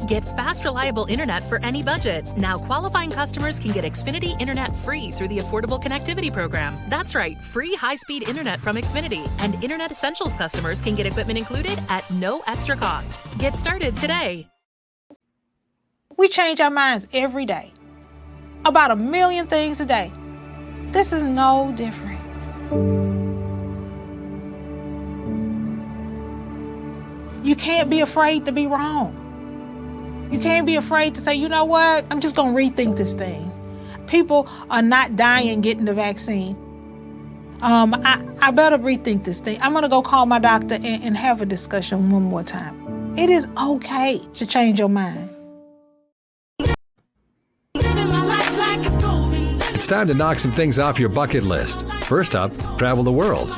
Get fast, reliable internet for any budget. Now, qualifying customers can get Xfinity Internet free through the Affordable Connectivity Program. That's right, free high-speed internet from Xfinity. And Internet Essentials customers can get equipment included at no extra cost. Get started today. We change our minds every day. About 1 million things a day. This is no different. You can't be afraid to be wrong. You can't be afraid to say, you know what, I'm just going to rethink this thing. People are not dying getting the vaccine. I better rethink this thing. I'm going to go call my doctor and have a discussion one more time. It is okay to change your mind. It's time to knock some things off your bucket list. First up, travel the world.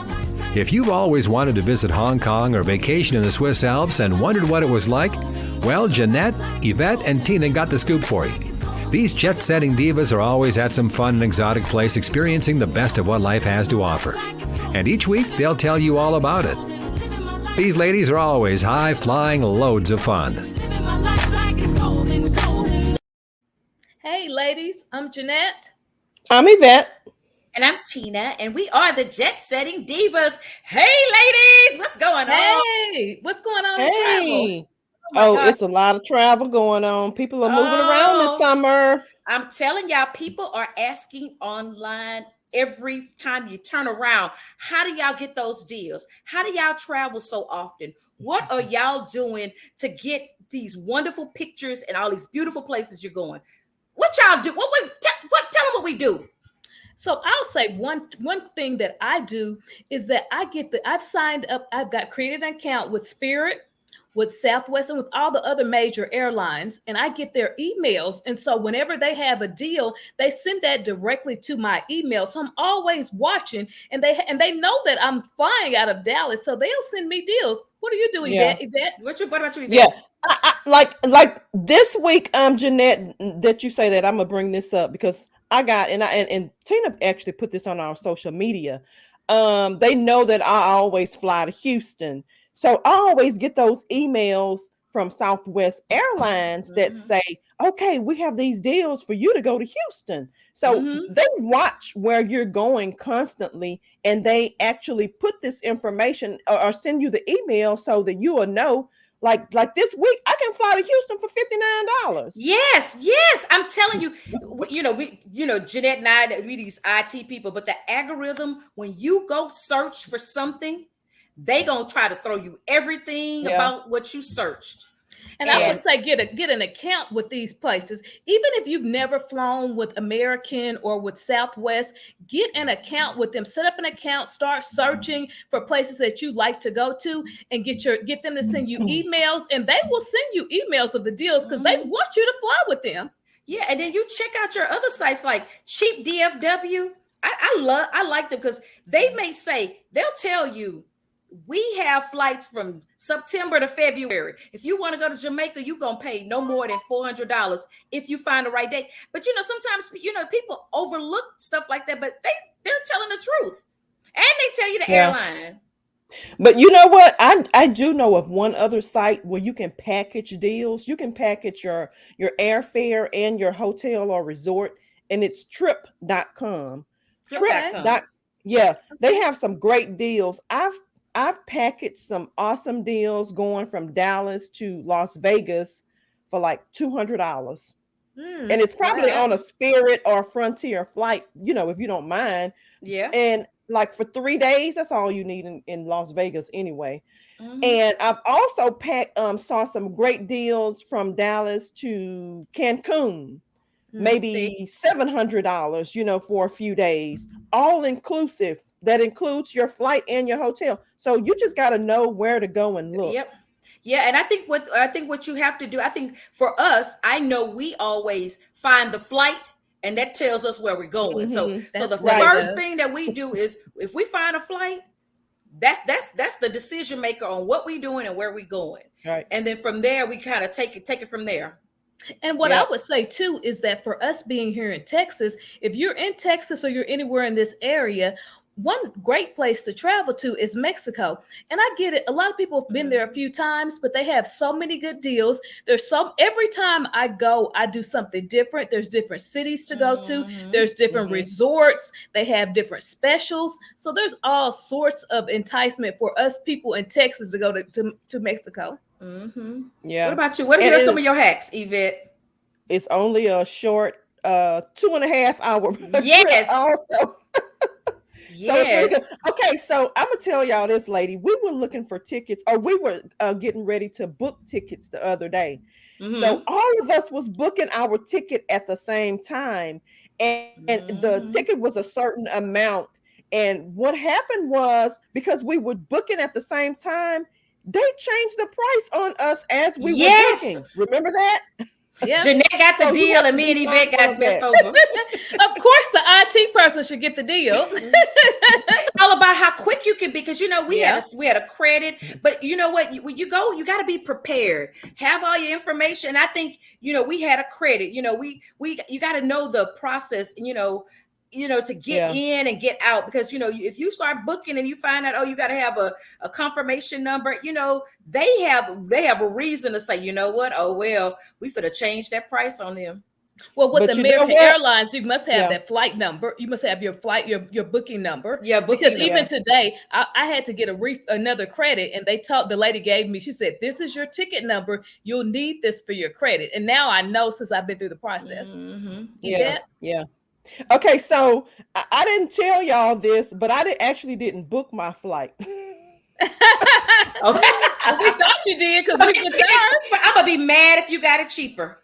If you've always wanted to visit Hong Kong or vacation in the Swiss Alps and wondered what it was like, well, Jeanette, Yvette, and Tina got the scoop for you. These Jet Setting Divas are always at some fun and exotic place experiencing the best of what life has to offer. And each week, they'll tell you all about it. These ladies are always high-flying loads of fun. Hey, ladies, I'm Jeanette. I'm Yvette. And I'm Tina, and we are the Jet Setting Divas. Hey, ladies, what's going on? Hey, what's going on in travel? It's a lot of travel going on. People are moving around this summer. I'm telling y'all, people are asking online every time you turn around, how do y'all get those deals? How do y'all travel so often? What are y'all doing to get these wonderful pictures and all these beautiful places you're going? What y'all do? Tell them what we do. So I'll say one thing that I do is that I've signed up, I've got created an account with Spirit, with Southwest, and with all the other major airlines, and I get their emails. And so whenever they have a deal, they send that directly to my email. So I'm always watching, and they know that I'm flying out of Dallas, so they'll send me deals. What are you doing, Yvette? What about you, Yvette? Yeah. I like this week, Jeanette, that you say that, I'm gonna bring this up because I got and Tina actually put this on our social media. They know that I always fly to Houston, so I always get those emails from Southwest Airlines that say, "Okay, we have these deals for you to go to Houston." So they watch where you're going constantly, and they actually put this information or send you the email so that you will know. Like this week, I can fly to Houston for $59. Yes, I'm telling you. Jeanette and I, we these IT people, but the algorithm, when you go search for something, they gonna try to throw you everything about what you searched. And I would say get an account with these places. Even if you've never flown with American or with Southwest, get an account with them. Set up an account, start searching for places that you like to go to, and get them to send you emails, and they will send you emails of the deals because they want you to fly with them. Yeah, and then you check out your other sites like Cheap DFW. I like them because they may say, they'll tell you, we have flights from September to February. If you want to go to Jamaica, you're going to pay no more than $400 if you find the right date. But, sometimes, people overlook stuff like that, but they're telling the truth. And they tell you the airline. But you know what? I do know of one other site where you can package deals. You can package your airfare and your hotel or resort, and it's trip.com. Trip.com. Yeah, they have some great deals. I've packaged some awesome deals going from Dallas to Las Vegas for like $200. And it's probably on a Spirit or Frontier flight, if you don't mind. Yeah. And like for 3 days, that's all you need in Las Vegas anyway. And I've also saw some great deals from Dallas to Cancun, maybe $700, for a few days, all inclusive. That includes your flight and your hotel. So you just got to know where to go and look. Yep. Yeah, and I think what you have to do, I think for us, I know we always find the flight, and that tells us where we're going. So the first thing that we do is, if we find a flight, that's the decision maker on what we're doing and where we're going. Right. And then from there, we kind of take it from there. And what I would say too is that for us being here in Texas, if you're in Texas or you're anywhere in this area, one great place to travel to is Mexico. And I get it. A lot of people have been there a few times, but they have so many good deals. Every time I go, I do something different. There's different cities to go to. There's different resorts. They have different specials. So there's all sorts of enticement for us people in Texas to go to Mexico. Yeah. What about you? What are some of your hacks, Yvette? It's only a short 2.5 hour Yes. trip also. So it's really good. Okay, so I'm gonna tell y'all this, lady. We were looking for tickets, or we were getting ready to book tickets the other day. So all of us was booking our ticket at the same time, and the ticket was a certain amount. And what happened was, because we were booking at the same time, they changed the price on us as we were booking. Remember that? Yeah. Jeanette got the deal, and me and Yvette got messed over. Of course, the IT person should get the deal. It's all about how quick you can be, because we had a credit, but you know what? When you go, you got to be prepared. Have all your information. I think we had a credit. You got to know the process. To get in and get out, because if you start booking and you find out, you got to have a confirmation number, they have a reason to say, you know what, we finna change that price on them. Well, with American Airlines, you must have that flight number. You must have your flight, your booking number. Yeah, because even today, I had to get another credit, and the lady gave me. She said, "This is your ticket number. You'll need this for your credit." And now I know, since I've been through the process. Yeah. Okay, so I didn't tell y'all this, but I actually didn't book my flight. Well, we thought you did, because we just I'm gonna be mad if you got it cheaper.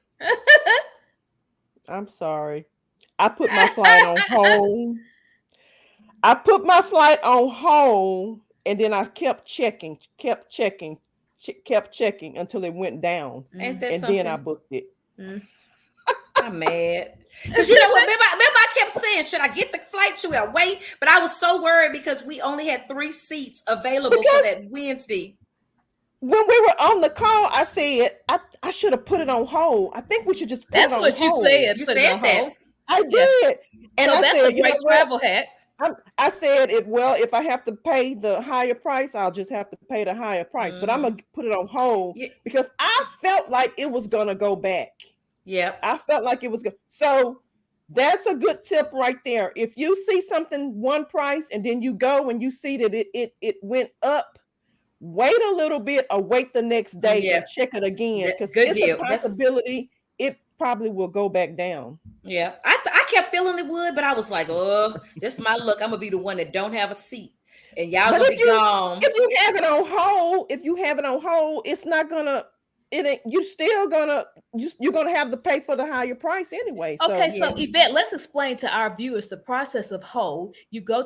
I'm sorry. I put my flight on hold. And then I kept checking until it went down. And then I booked it. I'm mad. Because you know what? Remember I kept saying, should I get the flight? Should I wait? But I was so worried because we only had 3 seats available for that Wednesday. When we were on the call, I said I should have put it on hold. I think we should just put it on hold. That's what you said. You said that. I did. And so that's a great travel hack. I said if I have to pay the higher price, I'll just have to pay the higher price. But I'm going to put it on hold because I felt like it was going to go back. Yeah, I felt like it was good. So that's a good tip right there. If you see something one price and then you go and you see that it went up, wait a little bit or wait the next day and check it again, because it's a possibility it probably will go back down. Yeah, I kept feeling it would, but I was like, this is my luck. I'm gonna be the one that don't have a seat, and y'all gonna be gone. If you have it on hold, it's not gonna. You're gonna have to pay for the higher price anyway. So Yvette, let's explain to our viewers the process of hold. You go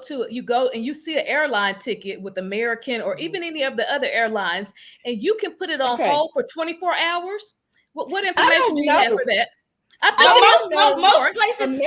and you see an airline ticket with American or even any of the other airlines, and you can put it on hold for 24 hours. What information do you have for that?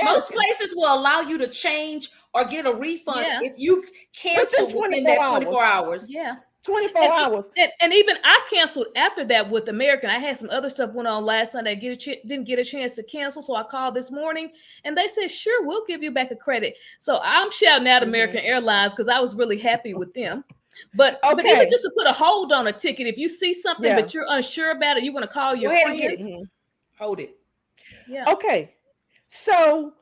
Most places will allow you to change or get a refund if you cancel within that 24 hours. Yeah. 24 hours. And even I canceled after that with American. I had some other stuff went on last Sunday. Didn't get a chance to cancel. So I called this morning and they said, sure, we'll give you back a credit. So I'm shouting out American Airlines because I was really happy with them. But even just to put a hold on a ticket, if you see something but you're unsure about it, you want to call your friends. Go ahead and get it. Hold it. Yeah. Okay. So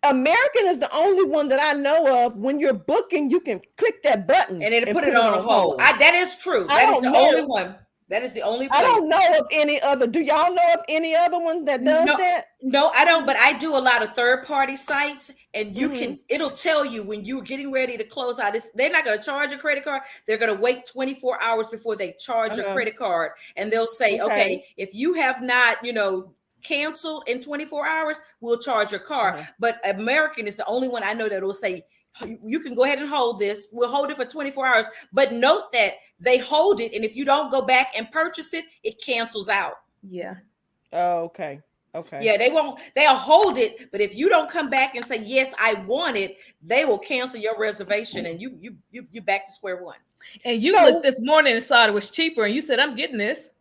American is the only one that I know of. When you're booking, you can click that button and it'll put it on hold. That is true. That is the only one. That is the only place. I don't know of any other. Do y'all know of any other one that does that? No, I don't. But I do a lot of third-party sites, and you can. It'll tell you when you're getting ready to close out. They're not going to charge your credit card. They're going to wait 24 hours before they charge your credit card, and they'll say, okay, if you have not, canceled in 24 hours, we'll charge your card. But American is the only one I know that will say, you can go ahead and hold this. We'll hold it for 24 hours. But note that they hold it, and if you don't go back and purchase it, it cancels out. Yeah. Oh, okay. Okay. Yeah, they won't. They'll hold it, but if you don't come back and say, yes, I want it, they will cancel your reservation, and you back to square one. And you looked this morning and saw it was cheaper, and you said, I'm getting this.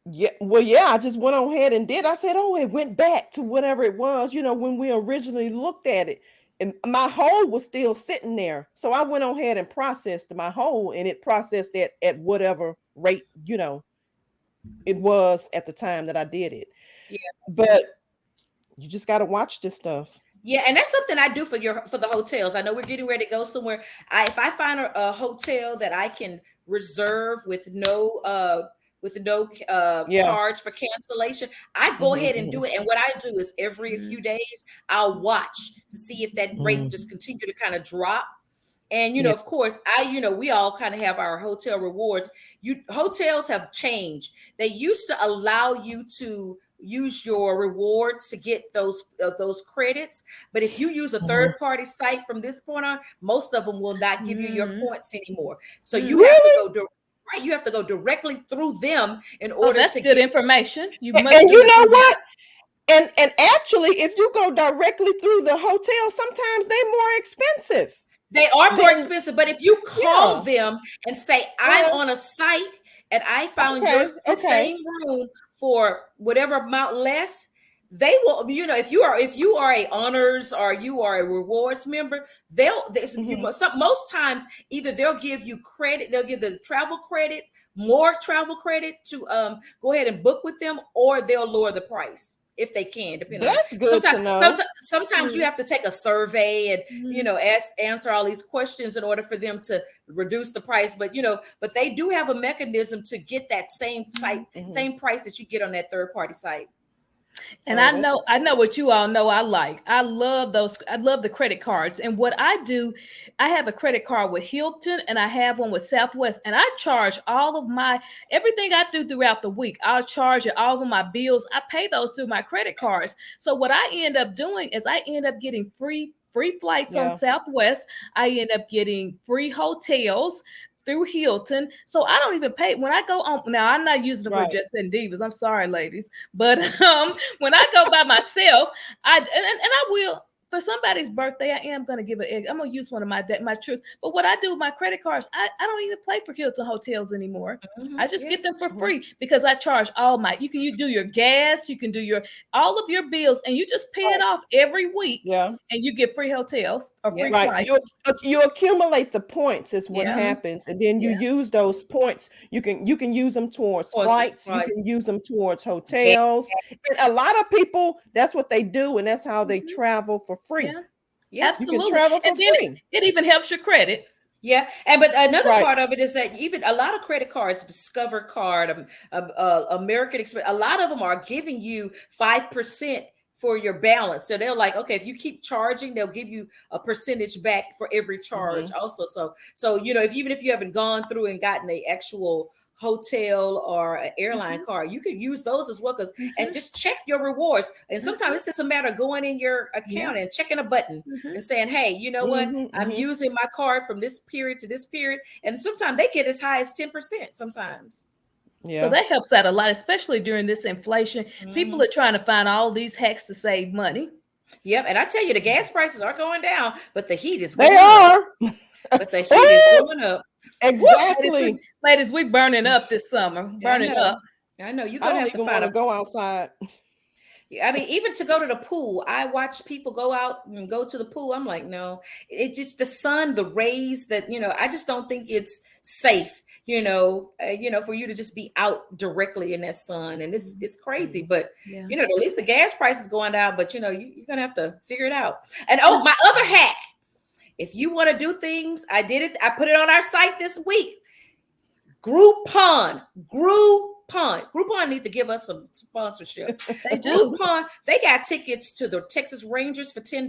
Yeah, well, I just went on ahead and did. I said, it went back to whatever it was, when we originally looked at it. and my hold was still sitting there. So I went on ahead and processed my hold, and it processed it at whatever rate, it was at the time that I did it. Yeah. But you just got to watch this stuff. Yeah, and that's something I do for the hotels. I know we're getting ready to go somewhere. If I find a hotel that I can reserve with no charge for cancellation, I go ahead and do it. And what I do is every few days I'll watch to see if that rate just continue to kind of drop. And of course, we all kind of have our hotel rewards. Hotels have changed. They used to allow you to use your rewards to get those credits, but if you use a third party site from this point on, most of them will not give you your points anymore. So you have to go you have to go directly through them in order that's to good get information. And you know what? And actually, if you go directly through the hotel, sometimes they're more expensive. They are more expensive, but if you call them and say, I'm on a site and I found the same room for whatever amount less, they will, if you are a honors or you are a rewards member, most times either they'll give you credit, they'll give the travel credit, more travel credit to go ahead and book with them, or they'll lower the price if they can, depending. That's good to know. Sometimes you have to take a survey and answer all these questions in order for them to reduce the price. But but they do have a mechanism to get that same same price that you get on that third party site. And I know what you all know I like. I love those. I love the credit cards. And what I do, I have a credit card with Hilton and I have one with Southwest. And I charge all of everything I do throughout the week. I'll charge it, all of my bills. I pay those through my credit cards. So what I end up doing is I end up getting free flights on Southwest. I end up getting free hotels through Hilton. So I don't even pay when I go on. Now I'm not using it for JET Setting Divas. I'm sorry, ladies. But when I go by myself, I will, for somebody's birthday, I am going to give an egg. I'm going to use one of my trips. But what I do with my credit cards, I don't even pay for Hilton hotels anymore. I just get them for free because I charge all you do your gas, you can do all of your bills, and you just pay it off every week. Yeah. And you get free hotels or free flights. You accumulate the points is what happens. And then you use those points. You can use them towards flights. You can use them towards hotels. And a lot of people, that's what they do. And that's how they travel for free. Yeah, absolutely. You can travel for free. It even helps your credit. Yeah, but another part of it is that even a lot of credit cards, Discover Card, American Express, a lot of them are giving you 5% for your balance. So they're like, okay, if you keep charging, they'll give you a percentage back for every charge also. So even if you haven't gone through and gotten the actual hotel or an airline card, you could use those as well, and just check your rewards. And sometimes it's just a matter of going in your account and checking a button and saying, hey, you know what, I'm using my card from this period to this period. And sometimes they get as high as 10% sometimes. Yeah. So that helps out a lot, especially during this inflation. People are trying to find all these hacks to save money. Yep. And I tell you, the gas prices are going down, but the heat is going up. But the heat is going up. Exactly. Ladies, we burning up this summer. Burning up. I know. You're gonna have to find go outside. I mean, even to go to the pool, I watch people go out and go to the pool. I'm like, no, it's just the sun, the rays that, I just don't think it's safe, for you to just be out directly in that sun. And it's crazy, but at least the gas price is going down, but you're going to have to figure it out. And my other hack, if you want to do things, I did it. I put it on our site this week. Groupon need to give us some sponsorship. They do. Groupon, they got tickets to the Texas Rangers for $10,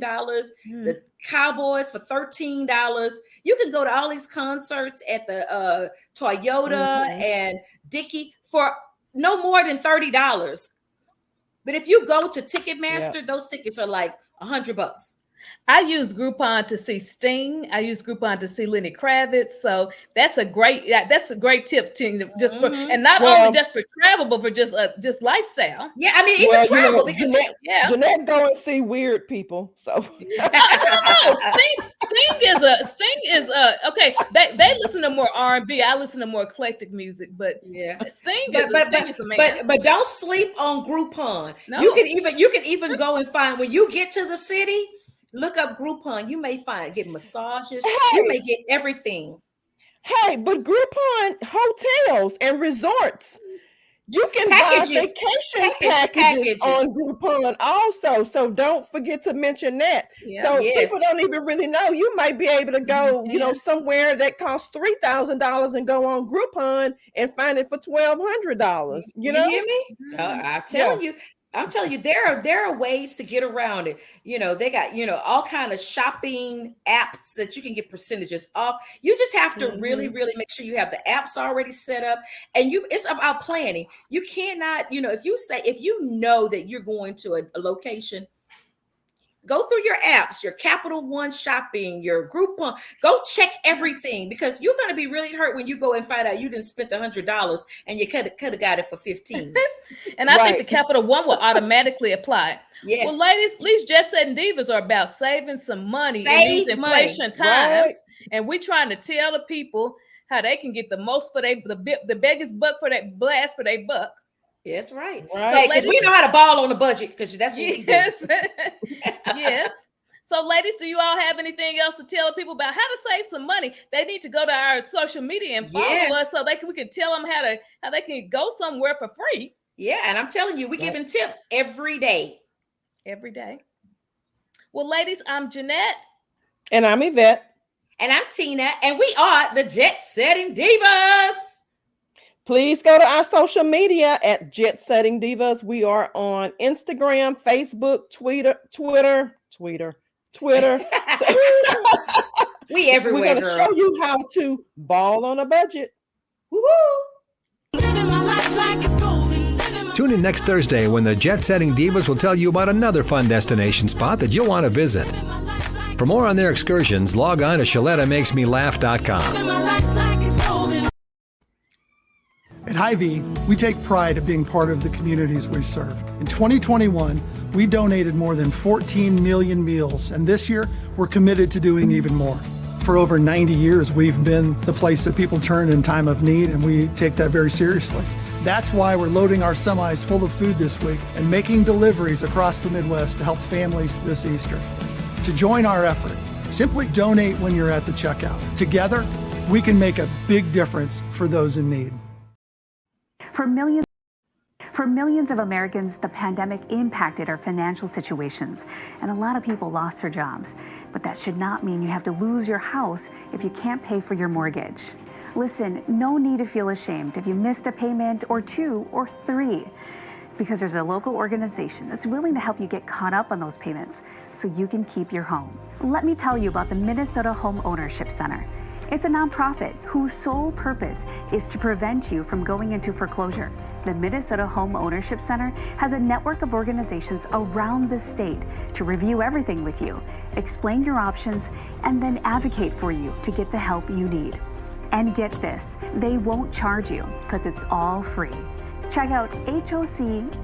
the Cowboys for $13. You can go to all these concerts at the Toyota and Dickey for no more than $30. But if you go to Ticketmaster, those tickets are like $100. I use Groupon to see Sting. I use Groupon to see Lenny Kravitz. So that's a great tip to just for, and not only just for travel, but for just lifestyle. Yeah, I mean even travel because Jeanette go and see weird people. So no. Sting is okay. They listen to more R&B. I listen to more eclectic music, but Sting is a man. But don't sleep on Groupon. No. You can even go and find when you get to the city. Look up Groupon. You may get massages. Hey. You may get everything. Hey, but Groupon hotels and resorts, you can buy vacation packages on Groupon also. So don't forget to mention that. Yeah, so people don't even really know. You might be able to go, you know, somewhere that costs $3,000 and go on Groupon and find it for $1,200. You know? Hear me? I'm telling you, there are ways to get around it. You know, they got, you know, all kind of shopping apps that you can get percentages off. You just have to really, really make sure you have the apps already set up, and it's about planning. You cannot, you know, if you know that you're going to a location, go through your apps, your Capital One shopping, your Groupon. Go check everything, because you're going to be really hurt when you go and find out you didn't spend $100 and you could have got it for 15. And I think the Capital One will automatically apply. Yes. Well, ladies, these Jet Setting Divas are about saving some money in these inflation times, and we're trying to tell the people how they can get the most for the biggest buck for that blast for their buck. That's right. Because we know how to ball on the budget, because that's what we do. Yes. So, ladies, do you all have anything else to tell people about how to save some money? They need to go to our social media and follow us so we can tell them how they can go somewhere for free. Yeah, and I'm telling you, we're giving tips every day. Every day. Well, ladies, I'm Jeanette. And I'm Yvette. And I'm Tina. And we are the Jet Setting Divas. Please go to our social media at Jet Setting Divas. We are on Instagram, Facebook, Twitter. We everywhere. We're going to show you how to ball on a budget. Woohoo! Tune in next Thursday when the Jet Setting Divas will tell you about another fun destination spot that you'll want to visit. For more on their excursions, log on to ShalettaMakesMeLaugh.com. At Hy-Vee, we take pride of being part of the communities we serve. In 2021, we donated more than 14 million meals, and this year, we're committed to doing even more. For over 90 years, we've been the place that people turn in time of need, and we take that very seriously. That's why we're loading our semis full of food this week and making deliveries across the Midwest to help families this Easter. To join our effort, simply donate when you're at the checkout. Together, we can make a big difference for those in need. For millions of Americans, the pandemic impacted our financial situations, and a lot of people lost their jobs. But that should not mean you have to lose your house if you can't pay for your mortgage. Listen, no need to feel ashamed if you missed a payment or 2 or 3, because there's a local organization that's willing to help you get caught up on those payments so you can keep your home. Let me tell you about the Minnesota Home Ownership Center. It's a nonprofit whose sole purpose is to prevent you from going into foreclosure. The Minnesota Home Ownership Center has a network of organizations around the state to review everything with you, explain your options, and then advocate for you to get the help you need. And get this, they won't charge you because it's all free. Check out hocmn.org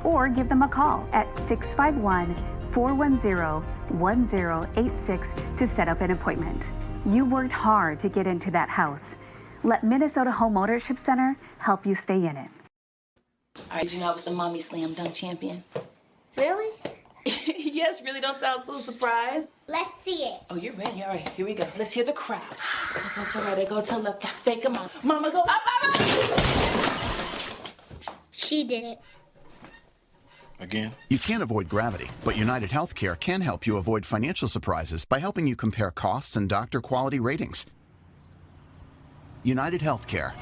or give them a call at 651-410-1086 to set up an appointment. You worked hard to get into that house. Let Minnesota Home Ownership Center help you stay in it. All right, you know I was the mommy slam dunk champion. Really? Yes, really, don't sound so surprised. Let's see it. Oh, you're ready. All right, here we go. Let's hear the crowd. So go to right, go to left, fake them out. Mama, go up, mama! She did it. Again? You can't avoid gravity, but United Healthcare can help you avoid financial surprises by helping you compare costs and doctor quality ratings. United Healthcare.